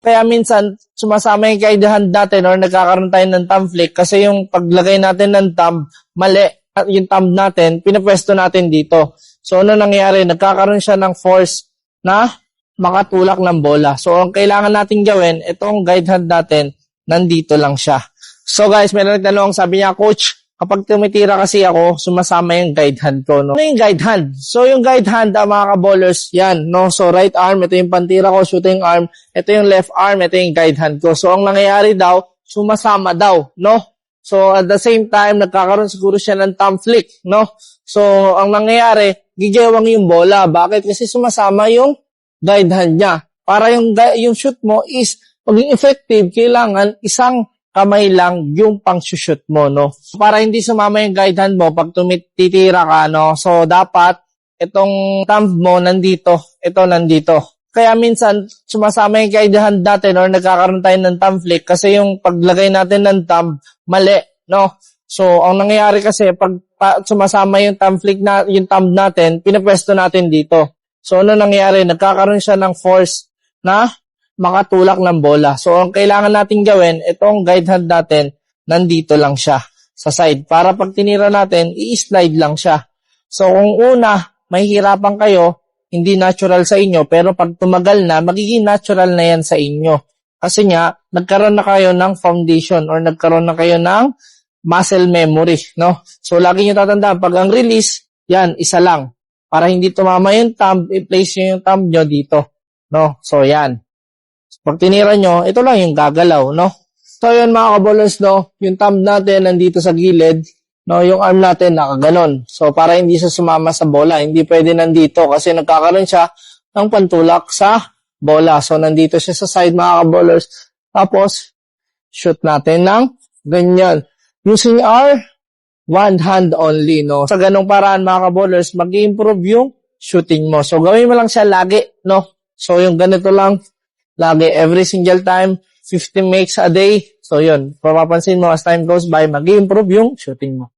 Kaya minsan, sumasama yung guide hand natin or nagkakaroon tayo ng thumb flick kasi yung paglagay natin ng thumb, mali. At yung thumb natin, pinapwesto natin dito. So, ano nangyayari? Nagkakaroon siya ng force na makatulak ng bola. So, ang kailangan natin gawin, itong guide hand natin, nandito lang siya. So, guys, meron nagtanong, sabi niya, Coach, kapag tumitira kasi ako, sumasama yung guide hand ko, no? Ano yung guide hand? So, yung guide hand, mga ka-ballers, yan, no? So, right arm, ito yung pantira ko, shooting arm, ito yung left arm, ito yung guide hand ko. So, ang nangyayari daw, sumasama daw, no? So, at the same time, nagkakaroon siguro siya ng thumb flick, no? So, ang nangyayari, gigewang yung bola. Bakit? Kasi sumasama yung guide hand niya. Para yung shoot mo is maging effective, kailangan isang kamay lang yung pang-shoot mo, no? Para hindi sumama yung guide hand mo pag tumitira ka, no? So, dapat itong thumb mo nandito, ito nandito. Kaya minsan, sumasama yung guide hand natin or nagkakaroon tayo ng thumb flick kasi yung paglagay natin ng thumb, mali, no? So, ang nangyayari kasi, pag sumasama yung thumb flick yung thumb natin, pinapwesto natin dito. So, ano nangyayari? Nagkakaroon siya ng force na makatulak ng bola. So, ang kailangan natin gawin, itong guide hand natin, nandito lang siya sa side. Para pag tinira natin, i-slide lang siya. So, kung una, mahihirapan kayo, hindi natural sa inyo, pero pag tumagal na, magiging natural na yan sa inyo. Kasi nga, nagkaroon na kayo ng foundation or nagkaroon na kayo ng muscle memory, no? So, lagi nyo tatandaan, pag ang release, yan, isa lang. Para hindi tumama yung thumb, i-place nyo yung thumb nyo dito, no? So, yan. Pag tinira nyo, ito lang yung gagalaw, no? So, yun mga kaballers, no? Yung thumb natin nandito sa gilid, no? Yung arm natin nakaganon. So, para hindi siya sumama sa bola, hindi pwede nandito kasi nagkakaroon siya ng pantulak sa bola. So, nandito siya sa side mga kaballers. Tapos, shoot natin ng ganyan. Using our one hand only, no? Sa ganong paraan mga kaballers, mag-improve yung shooting mo. So, gawin mo lang siya lagi, no? So, yung ganito lang, lagi, every single time, 50 makes a day. So, yun, papapansin mo as time goes by, mag-improve yung shooting mo.